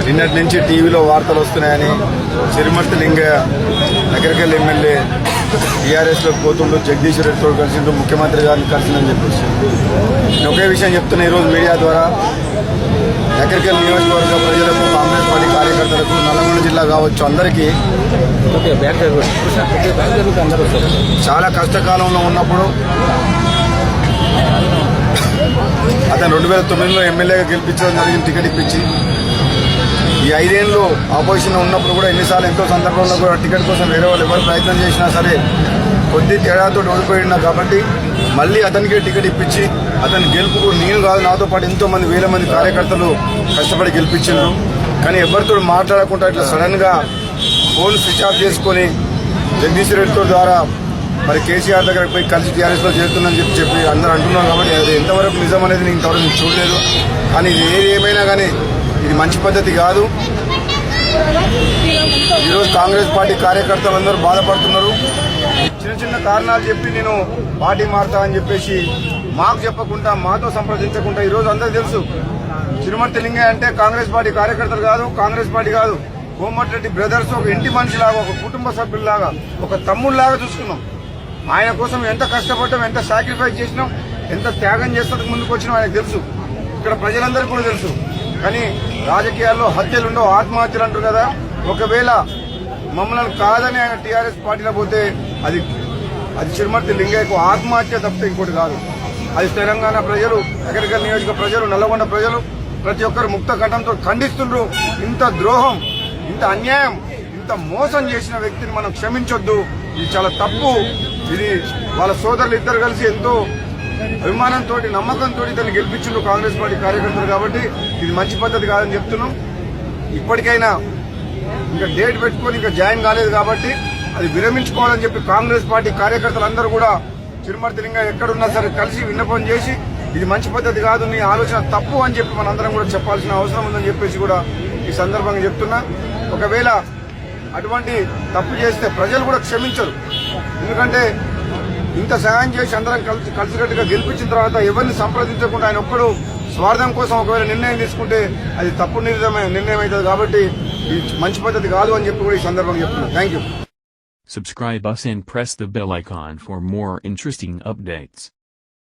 నిన్నటి నుంచి టీవీలో వార్తలు వస్తున్నాయని చిరుమర్తి లింగయ్య నగరికల్ ఎమ్మెల్యే టీఆర్ఎస్లోకి పోతుండో జగదీష్ రెడ్డితో కలిసిండు, ముఖ్యమంత్రి గారిని కలిసిందని చెప్పేసి నేను ఒకే విషయం చెప్తున్నా. ఈరోజు మీడియా ద్వారా నగరికల్ నియోజకవర్గ ప్రజలకు, కాంగ్రెస్ పార్టీ కార్యకర్తలకు, నల్గొండ జిల్లా కావచ్చు అందరికీ చాలా కష్టకాలంలో ఉన్నప్పుడు అతను 2009లో ఎమ్మెల్యేగా గెలిపించడం జరిగింది, టికెట్ ఇప్పించి. ఈ 5 ఏళ్ళు ఆపోజిషన్ ఉన్నప్పుడు కూడా ఎన్నిసార్లు ఎంతో సందర్భంలో కూడా టికెట్ కోసం వేరే వాళ్ళు ఎవరు ప్రయత్నం చేసినా సరే కొద్ది తేడాతో ఓడిపోయినా కాబట్టి మళ్ళీ అతనికే టికెట్ ఇప్పించి అతని గెలుపుకు నేను కాదు నాతో పాటు ఎంతో మంది వేల మంది కార్యకర్తలు కష్టపడి గెలిపించారు. కానీ ఎవరితో మాట్లాడకుండా ఇట్లా సడన్ గా ఫోన్ స్విచ్ ఆఫ్ చేసుకుని జగదీష్ రెడ్డితో ద్వారా మరి కేసీఆర్ దగ్గరకు పోయి కలిసి టీఆర్ఎస్లో చేరుతుందని చెప్పి అందరూ అంటున్నాం. కాబట్టి అది ఎంతవరకు నిజం అనేది నేను ఇంతవరకు చూడలేదు. కానీ ఇది ఏది ఏమైనా కానీ ఇది మంచి పద్ధతి కాదు. ఈరోజు కాంగ్రెస్ పార్టీ కార్యకర్తలు అందరూ బాధపడుతున్నారు. చిన్న చిన్న కారణాలు చెప్పి నేను పార్టీ మారుతా అని చెప్పేసి మాకు చెప్పకుండా, మాతో సంప్రదించకుండా, ఈరోజు అందరికీ తెలుసు చిరుమర్తి లింగయ్య అంటే కాంగ్రెస్ పార్టీ కార్యకర్తలు కాదు, కాంగ్రెస్ పార్టీ కాదు, కోమటిరెడ్డి బ్రదర్స్ ఒక ఇంటి మనిషిలాగా, ఒక కుటుంబ సభ్యుల్లాగా, ఒక తమ్ముళ్లాగా చూసుకున్నాం. ఆయన కోసం ఎంత కష్టపడ్డాం, ఎంత సాక్రిఫైస్ చేసినాం, ఎంత త్యాగం చేసేందుకు ముందుకు వచ్చినాం ఆయనకు తెలుసు. ఇక్కడ ప్రజలందరికీ కూడా తెలుసు. కానీ రాజకీయాల్లో హత్యలు ఉండవు, ఆత్మహత్యలు అంటారు కదా. ఒకవేళ మమ్మల్ని కాదని ఆయన టీఆర్ఎస్ పార్టీలో పోతే అది చిరుమర్తి లింగయ్యకు ఆత్మహత్య తప్పితే ఇంకోటి కాదు. అది తెలంగాణ ప్రజలు, నగరికల్ నియోజక ప్రజలు, నల్లగొండ ప్రజలు ప్రతి ఒక్కరు ముక్త కంఠంతో ఖండిస్తుండ్రు. ఇంత ద్రోహం, ఇంత అన్యాయం, ఇంత మోసం చేసిన వ్యక్తిని మనం క్షమించొద్దు. ఇది చాలా తప్పు. ఇది వాళ్ళ సోదరులు ఇద్దరు కలిసి ఎంతో అభిమానంతో, నమ్మకంతో ఇతన్ని గెలిపించిండ్రు కాంగ్రెస్ పార్టీ కార్యకర్తలు. కాబట్టి ఇది మంచి పద్ధతి కాదని చెప్తున్నాం. ఇప్పటికైనా ఇంకా డేట్ పెట్టుకొని ఇంకా జాయిన్ కాలేదు కాబట్టి అది విరమించుకోవాలని చెప్పి కాంగ్రెస్ పార్టీ కార్యకర్తలందరూ కూడా చిరుమర్తి లింగయ్య ఎక్కడున్నా సరే కలిసి విన్నపం చేసి ఇది మంచి పద్ధతి కాదు, నీ ఆలోచన తప్పు అని చెప్పి మనందరం కూడా చెప్పాల్సిన అవసరం ఉందని చెప్పేసి కూడా ఈ సందర్భంగా చెప్తున్నా. ఒకవేళ అటువంటి తప్పు చేస్తే ప్రజలు కూడా క్షమించరు. ఎందుకంటే ఇంత సహాయం చేసి అందరం కలిసికట్టుగా గెలిపించిన తర్వాత ఎవరిని సంప్రదించకుండా ఆయన ఒక్కడు స్వార్థం కోసం ఒకవేళ నిర్ణయం తీసుకుంటే అది తప్పు నిర్ణయం అవుతుంది. కాబట్టి ఇది మంచి పద్ధతి కాదు అని చెప్పి కూడా ఈ సందర్భంగా చెప్తున్నాను. Thank you. Subscribe us and press the bell icon for more interesting updates.